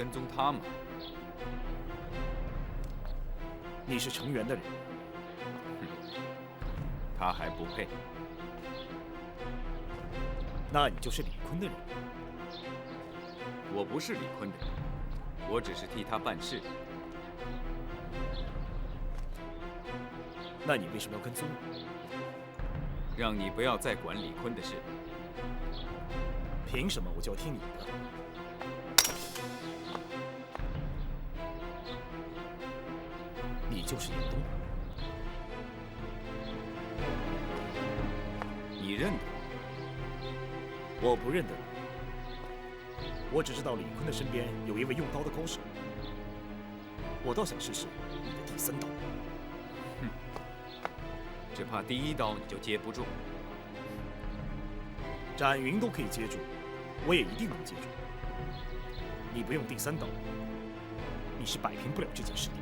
跟踪他吗？你是程元的人，他还不配。那你就是李坤的人。我不是李坤的人，我只是替他办事。那你为什么要跟踪我？让你不要再管李坤的事。凭什么我就要听你的？你就是严冬，你认得我不认得你。我只知道李坤的身边有一位用刀的高手，我倒想试试你的第三刀。只怕第一刀你就接不住。展云都可以接住，我也一定能接住。你不用第三刀，你是摆平不了这件事的。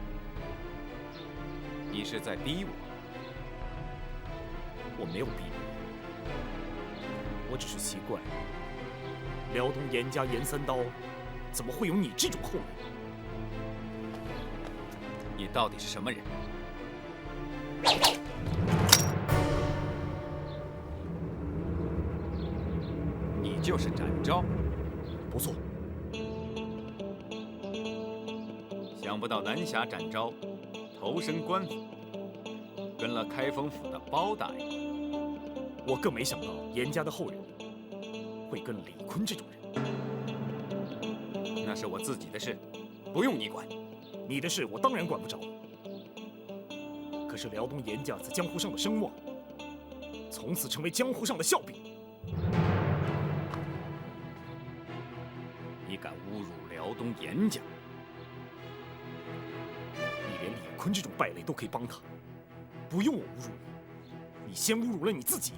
你是在逼我？我没有逼你，我只是奇怪，辽东严家严三刀怎么会有你这种后人？你到底是什么人？你就是展昭。不错。想不到南侠展昭投身官府，跟了开封府的包大人。我更没想到严家的后人会跟李坤这种人。那是我自己的事，不用你管。你的事我当然管不着。可是辽东严家在江湖上的声望，从此成为江湖上的笑柄。你敢侮辱辽东严家？你连李坤这种败类都可以帮他，不用我侮辱你，你先侮辱了你自己。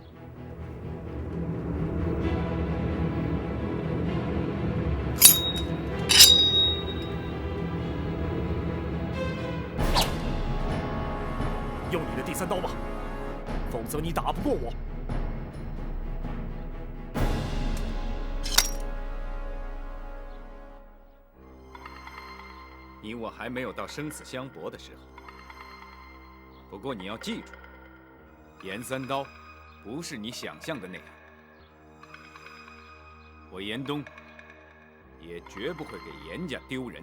用你的第三刀吧，否则你打不过我。你我还没有到生死相搏的时候。不过你要记住，严三刀不是你想象的那样。我严冬也绝不会给严家丢人。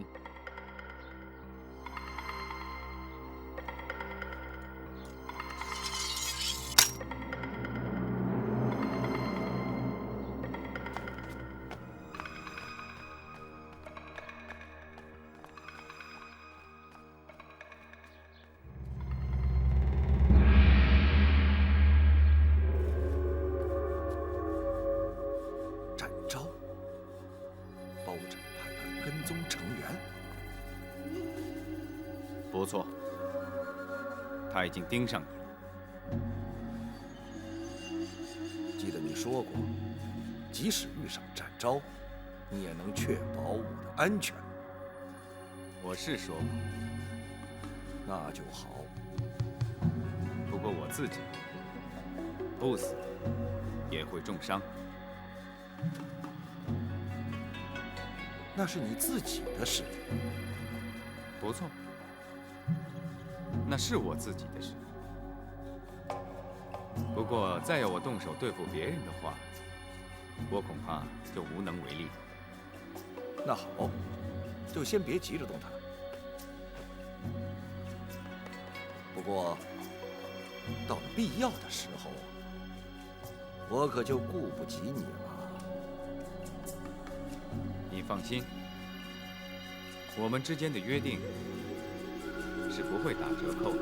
不错，他已经盯上你了。记得你说过，即使遇上展昭，你也能确保我的安全。我是说过，那就好。不过我自己不死也会重伤。那是你自己的事。不错。那是我自己的事。不过，再要我动手对付别人的话，我恐怕就无能为力。那好，就先别急着动他。不过，到了必要的时候，我可就顾不及你了。你放心，我们之间的约定是不会打折扣的。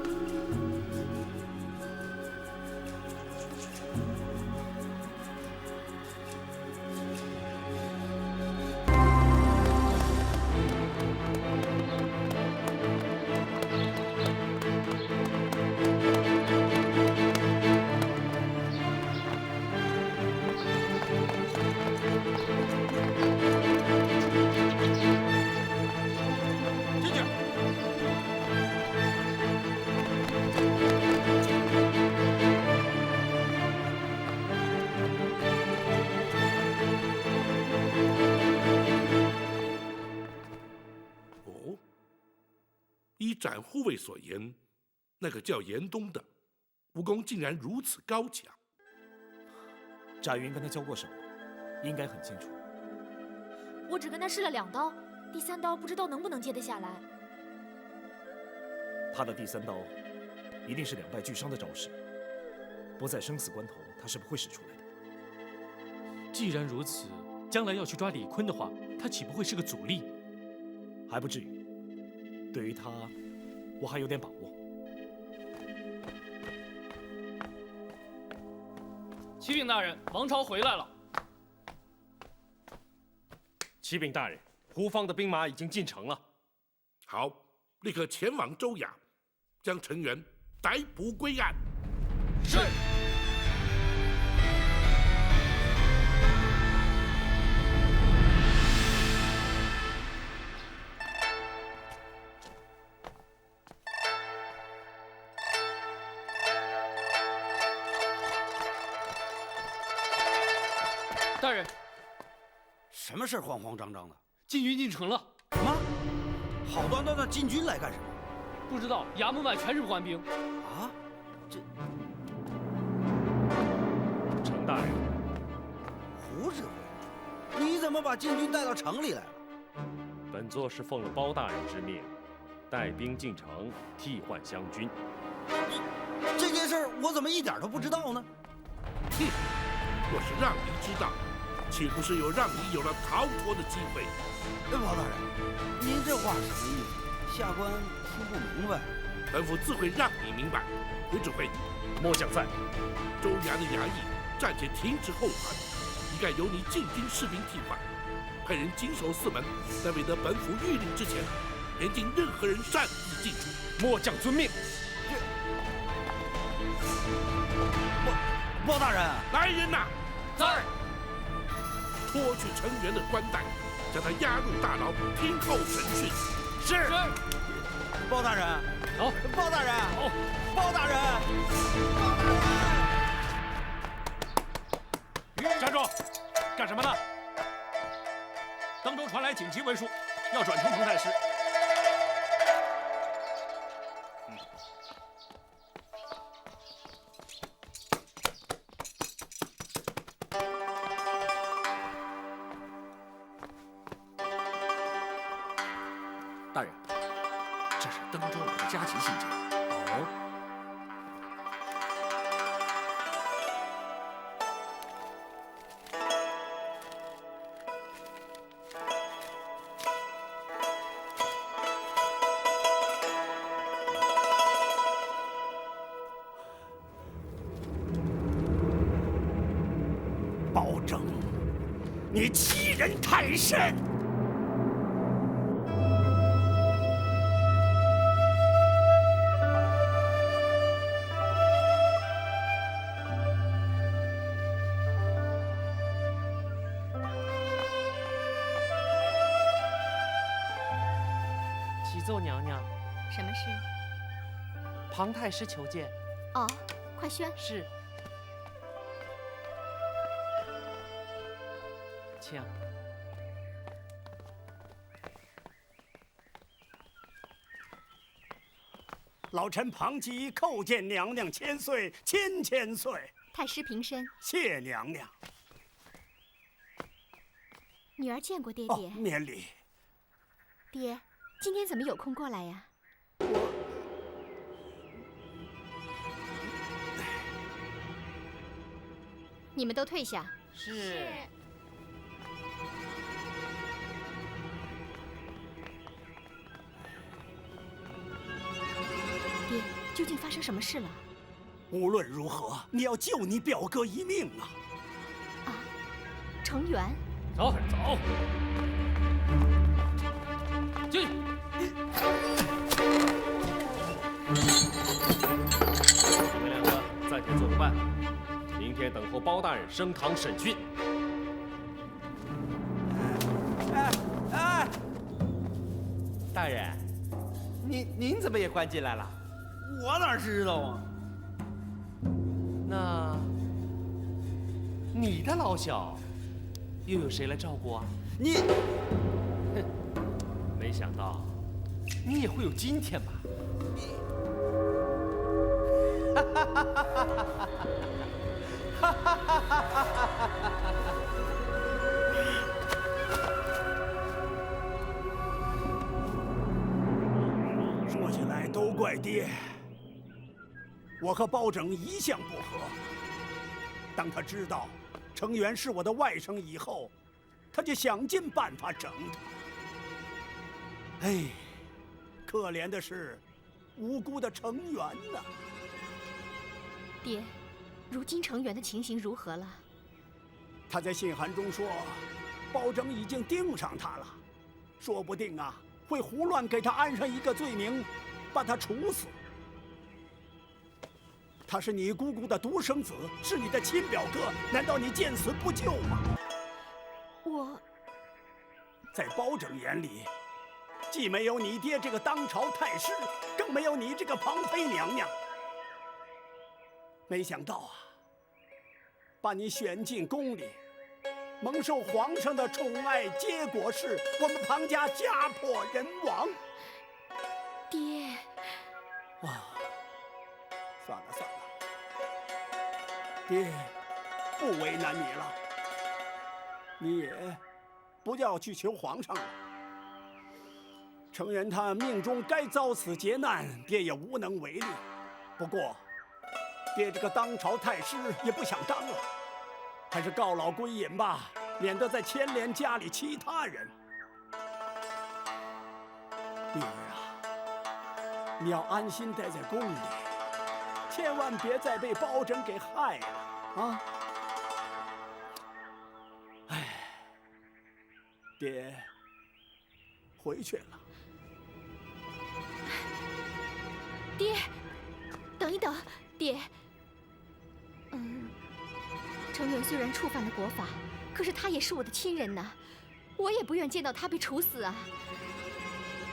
进去。展护卫所言，那个叫严冬的武功竟然如此高强。翟云跟他交过手，应该很清楚。我只跟他试了2刀，第3刀不知道能不能接得下来。他的第3刀一定是2败俱伤的招式，不在生死关头，他是不会使出来的。既然如此，将来要去抓李坤的话，他岂不会是个阻力？还不至于。对于他，我还有点把握。启禀大人，王朝回来了。启禀大人，胡方的兵马已经进城了。好，立刻前往州衙，将陈元逮捕归案。是。大人，什么事慌慌张张的？禁军进城了。什么？好端端的禁军来干什么？不知道，衙门外全是官兵。啊？这程大人，胡指挥，你怎么把禁军带到城里来了？本座是奉了包大人之命，带兵进城替换湘军。这件事我怎么一点都不知道呢？哼，若是让你知道，岂不是有让你有了逃脱的机会？包大人，您这话什么意思？下官听不明白。本府自会让你明白。胡指挥，末将在。州衙的衙役暂且停止后传，一概由你禁军士兵替换，派人紧守4门，在未得本府谕令之前，严禁任何人擅自进出。末将遵命。包大人，来人呐！在。脱去陈元的冠带，将他押入大牢，听候审讯。是。包大人，走。包大人，走。包大人，包大人！站住！干什么呢？登州传来紧急文书，要转呈彭太师。大人，这是登州来的加急信件。哦。包拯，你欺人太甚！启奏娘娘，什么事？庞太师求见。哦，快宣。是。请。老臣庞吉叩见娘娘千岁，千岁。太师平身。谢娘娘。女儿见过爹爹。哦，免礼。爹，今天怎么有空过来呀？你们都退下。是。爹，究竟发生什么事了？无论如何，你要救你表哥一命啊！啊，程元。走。进。你们2个暂且做个伴，明天等候包大人升堂审讯。大人，您怎么也关进来了？我哪知道啊？那你的老小又有谁来照顾啊？你，没想到你也会有今天吧？你。说起来都怪爹，我和包拯一向不和。当他知道程元是我的外甥以后，他就想尽办法整他。哎，可怜的是无辜的程元呐。爹，如今程元的情形如何了？他在信函中说，包拯已经盯上他了，说不定啊会胡乱给他安上一个罪名，把他处死。他是你姑姑的独生子，是你的亲表哥，难道你见死不救吗？我在包拯眼里，既没有你爹这个当朝太师，更没有你这个庞妃娘娘。没想到啊，把你选进宫里，蒙受皇上的宠爱，结果是我们庞家家破人亡。爹，啊，算了算了，爹不为难你了，你也不要去求皇上了。程元他命中该遭此劫难，爹也无能为力。不过，爹这个当朝太师也不想当了，还是告老归隐吧，免得再牵连家里其他人。女儿啊，你要安心待在宫里，千万别再被包拯给害了啊！哎，爹回去了。爹，等一等，爹。程元虽然触犯了国法，可是他也是我的亲人呐，我也不愿见到他被处死啊。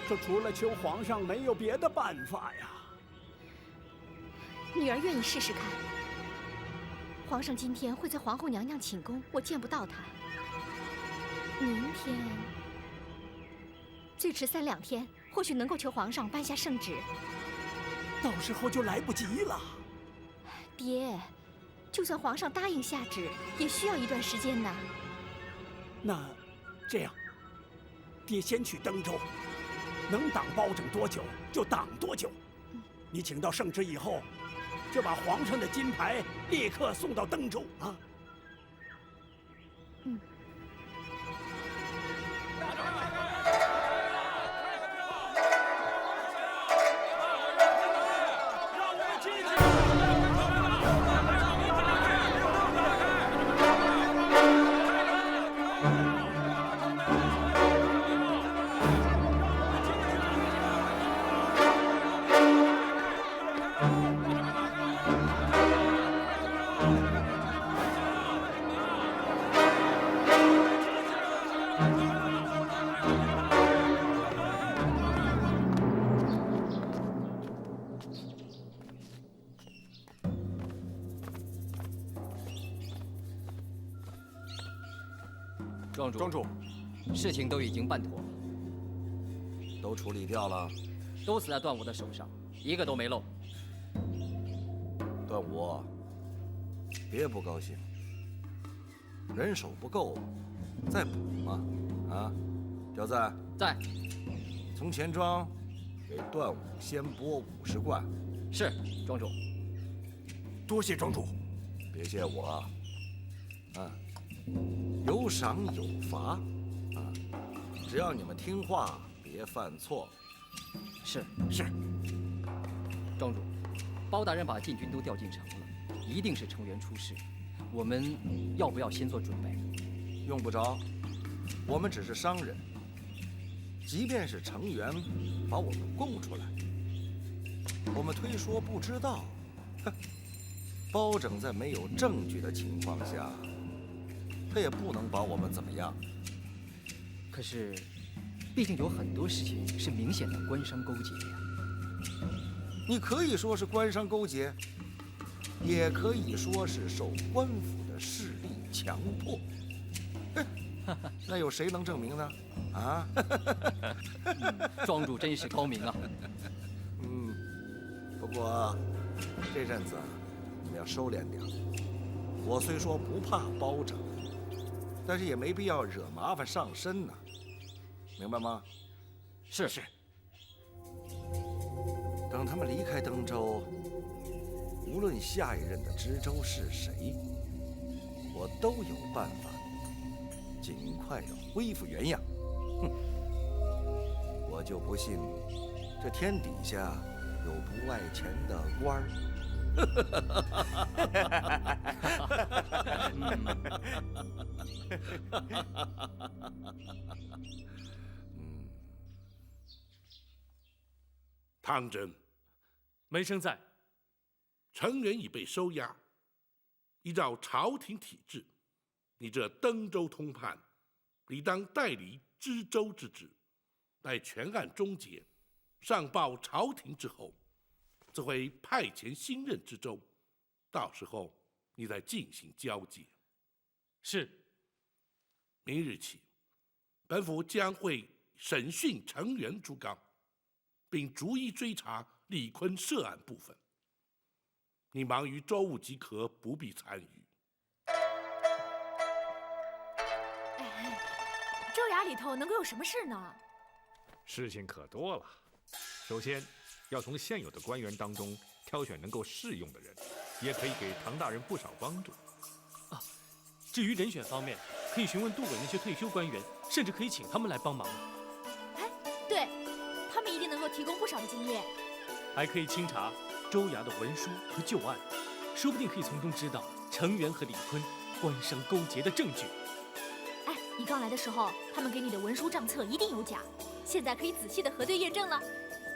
这除了求皇上，没有别的办法呀。女儿愿意试试看。皇上今天会在皇后娘娘寝宫，我见不到他。明天，最迟3、2天，或许能够求皇上颁下圣旨。到时候就来不及了。爹，就算皇上答应下旨，也需要一段时间呢。那这样，爹先去登州，能挡包拯多久就挡多久。你请到圣旨以后，就把皇上的金牌立刻送到登州啊。庄主，事情都已经办妥了，都处理掉了。都死在段武的手上，一个都没漏。段武，别不高兴，人手不够，再补嘛。啊，刁赞在。从钱庄给段武先拨50贯。是，庄主。多谢庄主。别谢我啊。有赏有罚，啊，只要你们听话，别犯错。是。庄主，包大人把禁军都调进城了，一定是程元出事。我们要不要先做准备？用不着，我们只是商人。即便是程元把我们供出来，我们推说不知道，哼，包拯在没有证据的情况下，他也不能把我们怎么样。可是，毕竟有很多事情是明显的官商勾结呀。你可以说是官商勾结，也可以说是受官府的势力强迫。那有谁能证明呢？啊？庄主真是高明啊！过这阵子你们要收敛点。我虽说不怕包拯，但是也没必要惹麻烦上身呐，明白吗？是。等他们离开登州，无论下一任的知州是谁，我都有办法尽快的恢复原样。哼，我就不信这天底下有不外钱的官儿。汤真，门生在。程元已被收押，依照朝廷体制，你这登州通判，理当代理知州之职，待全案终结，上报朝廷之后，则会派遣新任知州，到时候你再进行交接。是。明日起，本府将会审讯程元、朱刚，并逐一追查李坤涉案部分。你忙于州务即可，不必参与。州衙里头能够有什么事呢？事情可多了。首先，要从现有的官员当中挑选能够适用的人，也可以给唐大人不少帮助。啊，至于人选方面，可以询问杜委那些退休官员，甚至可以请他们来帮忙。哎，对，他们一定能够提供不少的经验。还可以清查州衙的文书和旧案，说不定可以从中知道程元和李坤官商勾结的证据。哎，你刚来的时候，他们给你的文书账册一定有假，现在可以仔细的核对验证了。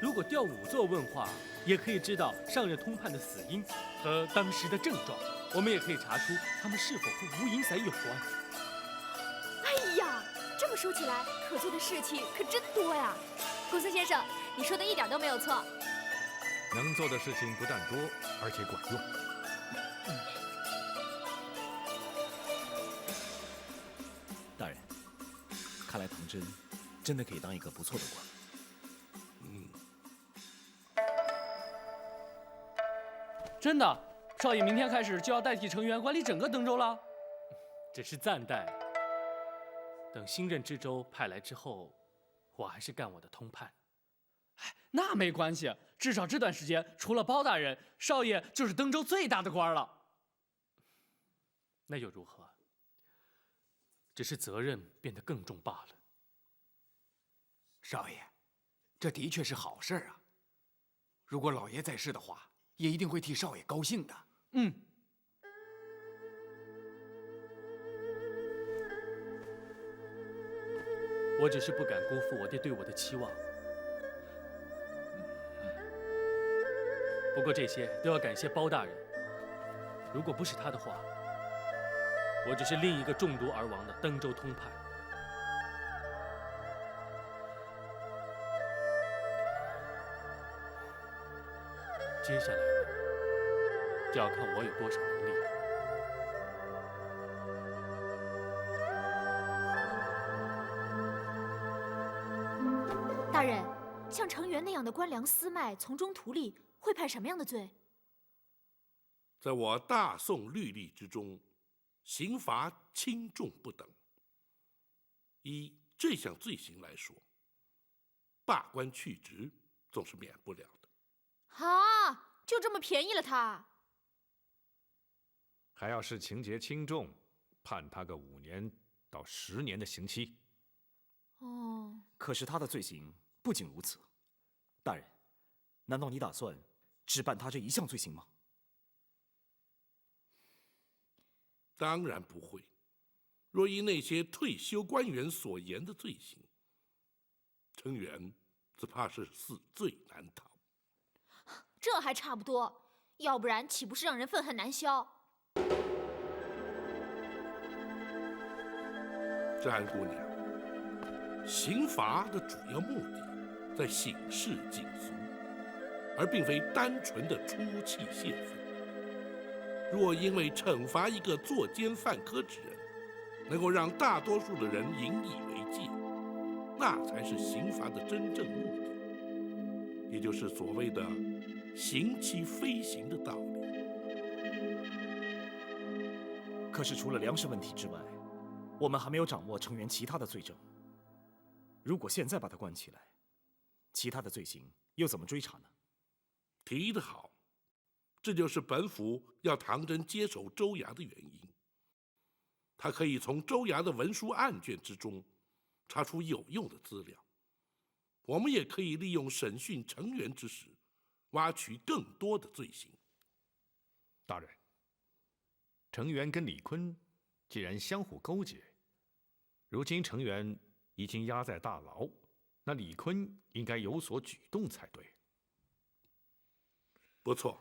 如果调仵作问话，也可以知道上任通判的死因和当时的症状。我们也可以查出他们是否和吴银散有关。哎呀，这么说起来，可做的事情可真多呀！公孙先生，你说的一点都没有错。能做的事情不但多，而且管用。大人，看来唐真真的可以当一个不错的官。真的，少爷明天开始就要代替程元管理整个登州了。只是暂代，等新任知州派来之后，我还是干我的通判。那没关系，至少这段时间，除了包大人，少爷就是登州最大的官了。那又如何？只是责任变得更重罢了。少爷，这的确是好事啊！如果老爷在世的话，也一定会替少爷高兴的。嗯。我只是不敢辜负我爹对我的期望。不过这些都要感谢包大人，如果不是他的话，我只是另一个中毒而亡的登州通判。接下来呢，就要看我有多少能力了。大人，像程元那样的官僚私卖、从中图利，会判什么样的罪？在我大宋律例之中，刑罚轻重不等。依这项罪行来说，罢官去职总是免不了的。啊，就这么便宜了他？还要视情节轻重，判他个5年到10年的刑期。哦。可是他的罪行不仅如此，大人，难道你打算只办他这一项罪行吗？当然不会。若依那些退休官员所言的罪行，程元只怕是死罪难逃。这还差不多，要不然岂不是让人愤恨难消？詹姑娘，刑罚的主要目的在刑事警俗，而并非单纯的出气泄愤。若因为惩罚一个作奸犯科之人，能够让大多数的人引以为戒，那才是刑罚的真正目的，也就是所谓的行其非行的道理。可是除了粮食问题之外，我们还没有掌握成员其他的罪证。如果现在把他关起来，其他的罪行又怎么追查呢？提得好，这就是本府要唐真接手州衙的原因。他可以从州衙的文书案卷之中查出有用的资料，我们也可以利用审讯成员之时，挖取更多的罪行。大人，程元跟李坤既然相互勾结，如今程元已经押在大牢，那李坤应该有所举动才对。不错，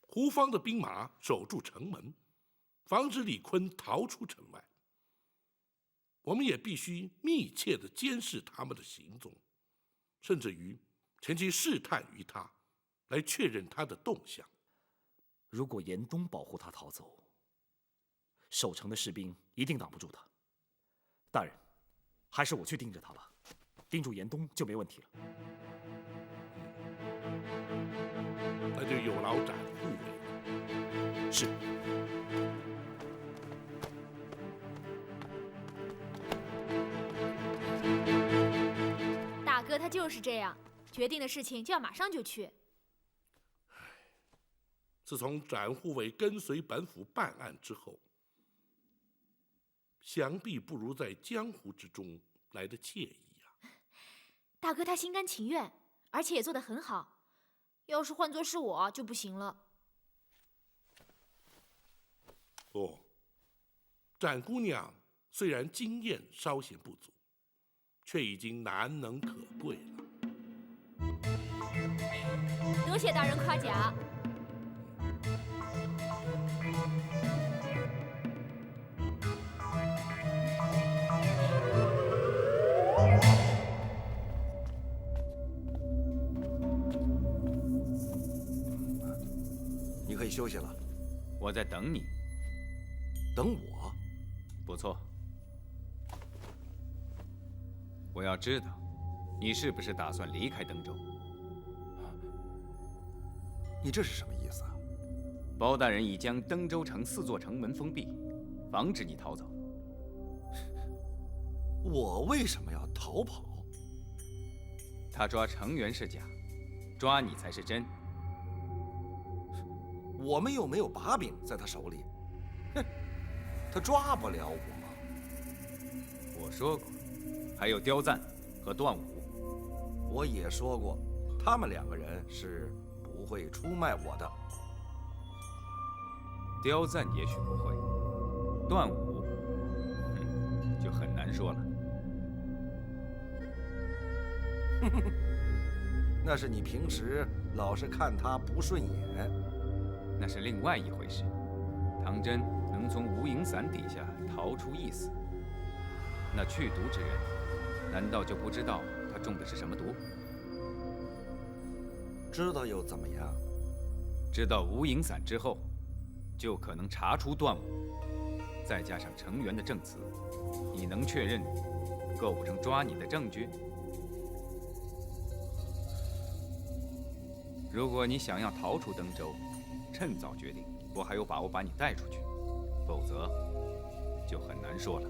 胡方的兵马守住城门，防止李坤逃出城外。我们也必须密切地监视他们的行踪，甚至于前去试探于他，来确认他的动向。如果严冬保护他逃走，守城的士兵一定挡不住他。大人，还是我去盯着他吧，盯住严冬就没问题了。那就有劳展护卫。是。大哥他就是这样，决定的事情就要马上就去。自从展护卫跟随本府办案之后，想必不如在江湖之中来得惬意啊。大哥他心甘情愿，而且也做得很好。要是换作是我就不行了。哦，展姑娘虽然经验稍显不足，却已经难能可贵了。多谢大人夸奖。你可以休息了。我在等你。等我？不错。我要知道，你是不是打算离开登州？你这是什么意思啊？包大人已将登州城4座城门封闭，防止你逃走。我为什么要逃跑？他抓程元是假，抓你才是真。我们又没有把柄在他手里，哼，他抓不了我。我说过，还有刁赞和段武。我也说过，他们2个人是不会出卖我的。刁赞也许不会，段武，就很难说了。那是你平时老是看他不顺眼，那是另外一回事。唐真能从无影伞底下逃出一死，那去毒之人，难道就不知道他中的是什么毒？知道又怎么样？知道无影伞之后，就可能查出段武，再加上程元的证词，你能确认构不成抓你的证据？如果你想要逃出登州，趁早决定，我还有把握把你带出去；否则，就很难说了。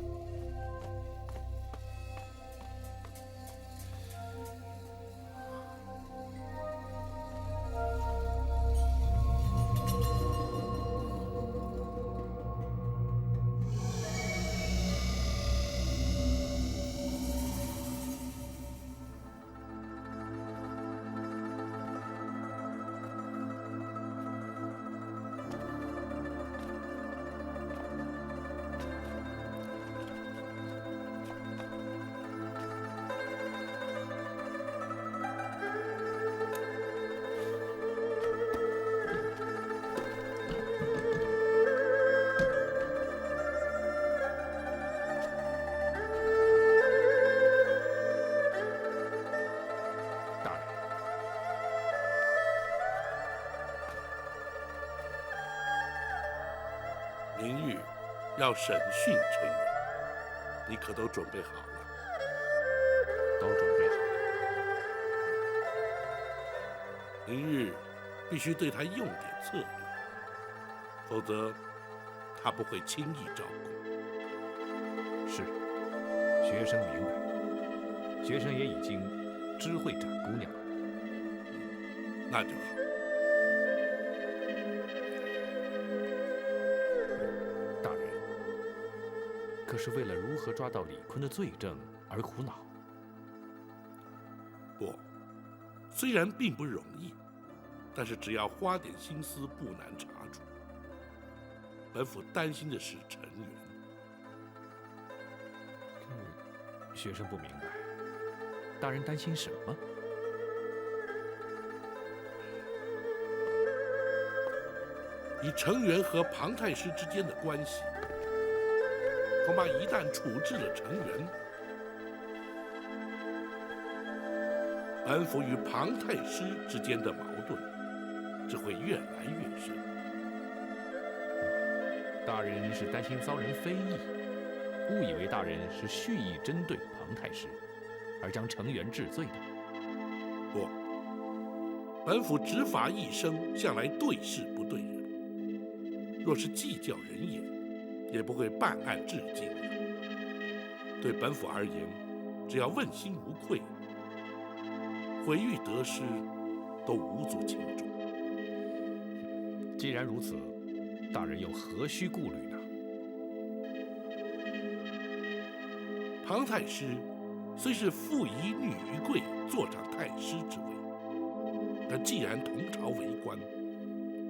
明日要审讯程元，你可都准备好了？都准备好了。明日必须对他用点策略，否则他不会轻易招供。是，学生明白，学生也已经知会展姑娘了。那就好。大人，可是为了如何抓到李坤的罪证而苦恼。不，虽然并不容易，但是只要花点心思，不难查出。本府担心的是陈元。学生不明白，大人担心什么？以程元和庞太师之间的关系，恐怕一旦处置了程元，本府与庞太师之间的矛盾只会越来越深。大人是担心遭人非议，误以为大人是蓄意针对庞太师，而将程元治罪的。不，本府执法一生，向来对事不对人。若是计较人也，也不会办案至今。对本府而言，只要问心无愧，毁誉得失都无足轻重。既然如此，大人又何须顾虑呢？庞太师虽是父以女于贵，坐上太师之位，但既然同朝为官，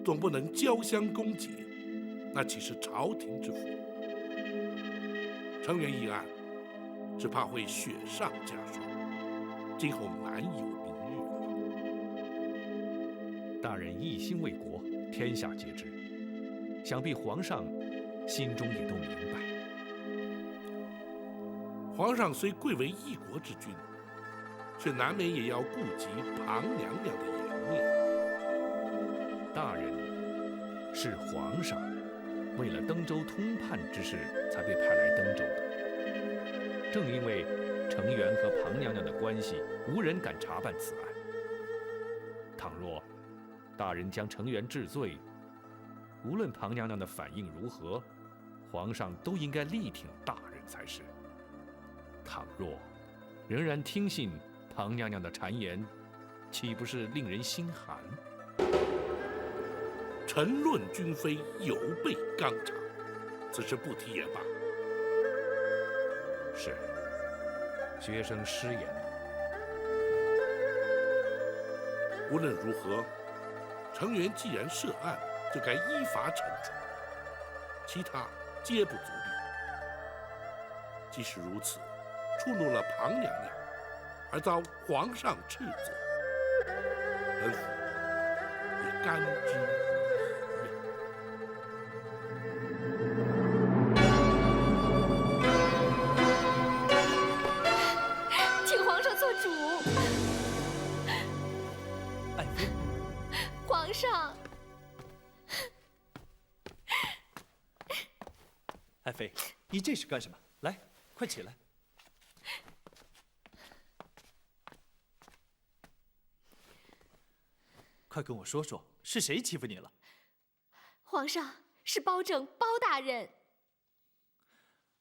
总不能交相攻讦，那岂是朝廷之福？程元一案，只怕会雪上加霜，今后难有明日了。大人一心为国，天下皆知，想必皇上心中也都明白。皇上虽贵为一国之君，却难免也要顾及庞娘娘的颜面。大人是皇上，为了登州通判之事才被派来登州的。正因为程元和庞娘娘的关系，无人敢查办此案。倘若大人将程元治罪，无论庞娘娘的反应如何，皇上都应该力挺大人才是。倘若仍然听信庞娘娘的谗言，岂不是令人心寒？臣论君非，有悖纲常，此事不提也罢。是，学生失言了。无论如何，程元既然涉案，就该依法惩处，其他皆不足虑。即使如此，触怒了庞娘娘，而遭皇上斥责，本府也甘之。请皇上做主。爱妃，皇上，爱妃，你这是干什么？来，快起来。快跟我说说，是谁欺负你了？皇上，是包拯包大人。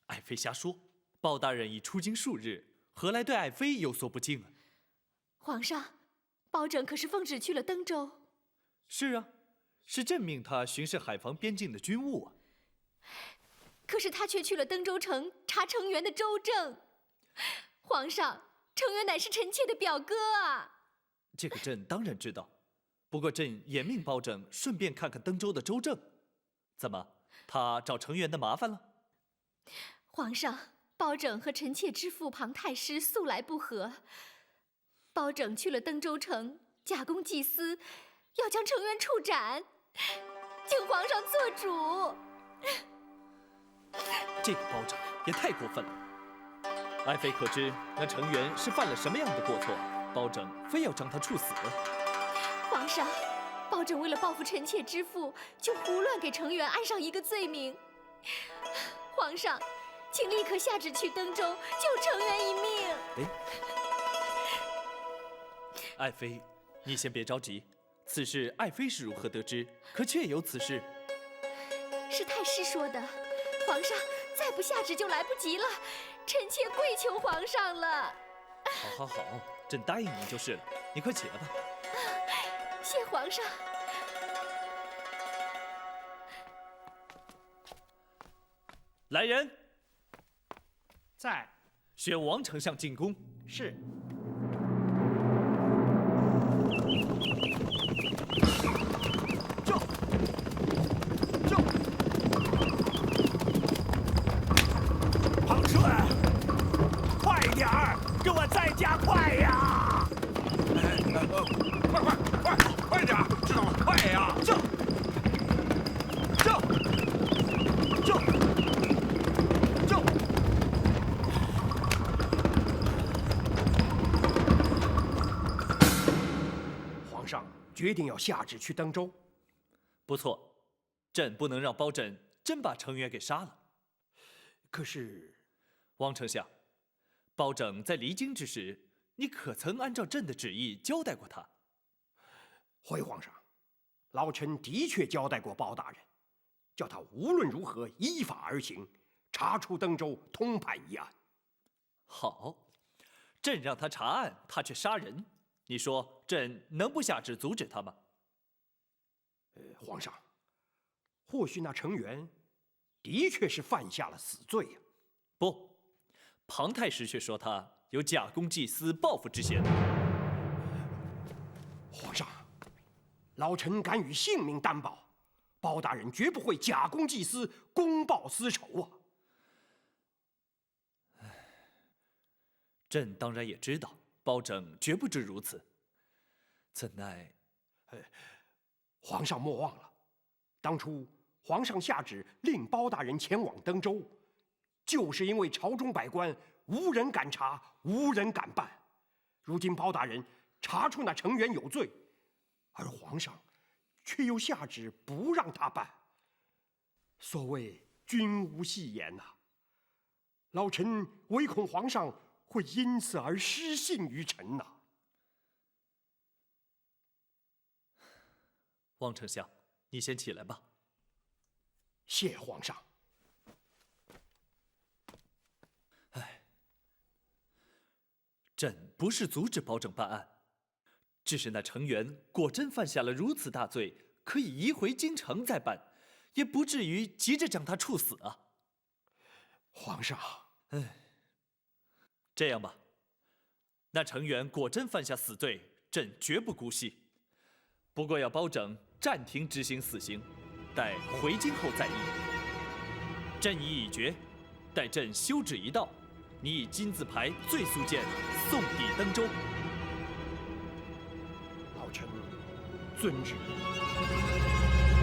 爱妃瞎说，包大人已出京数日，何来对爱妃有所不敬啊？皇上，包拯可是奉旨去了登州。是啊，是朕命他巡视海防边境的军务啊。可是他却去了登州城查程元的州政。皇上，程元乃是臣妾的表哥啊。这个朕当然知道，不过朕也命包拯顺便看看登州的州政。怎么，他找程元的麻烦了？皇上，包拯和臣妾之父庞太师素来不和，包拯去了登州城，假公济私，要将程元处斩，请皇上做主。这个包拯也太过分了。爱妃可知那程元是犯了什么样的过错，包拯非要将他处死？皇上，包拯为了报复臣妾之父，就胡乱给程元安上一个罪名。皇上，请立刻下旨去登州，救程元一命。哎，爱妃，你先别着急，此事爱妃是如何得知？可确有此事？是太师说的。皇上，再不下旨就来不及了。臣妾跪求皇上了。好，朕答应你就是了。你快起来吧。谢皇上。来人，在。宣王丞相进宫。是。庞顺，快点儿，给我再加快呀！快点，知道了，快呀！皇上决定要下旨去登州。不错，朕不能让包拯真把程远给杀了。可是，王丞相，包拯在离京之时，你可曾按照朕的旨意交代过他？回皇上，老臣的确交代过包大人，叫他无论如何依法而行，查出登州，通判一案。好，朕让他查案，他却杀人，你说朕能不下旨阻止他吗？皇上，或许那程元的确是犯下了死罪呀。不，庞太师却说他有假公济私、报复之嫌。皇上，老臣敢与性命担保，包大人绝不会假公济私、公报私仇啊！朕当然也知道，包拯绝不至如此，怎奈……皇上莫忘了，当初皇上下旨令包大人前往登州，就是因为朝中百官无人敢查，无人敢办。如今包大人查出那程元有罪，而皇上却又下旨不让他办。所谓君无戏言呐，老臣唯恐皇上会因此而失信于臣呐。王丞相，你先起来吧。谢皇上。朕不是阻止包拯办案，只是那程元果真犯下了如此大罪，可以移回京城再办，也不至于急着将他处死啊。皇上，这样吧，那程元果真犯下死罪，朕绝不姑息。不过要包拯暂停执行死刑，待回京后再议。朕意已决，待朕修旨一到，你以金字牌罪速件送抵登州。老臣遵旨。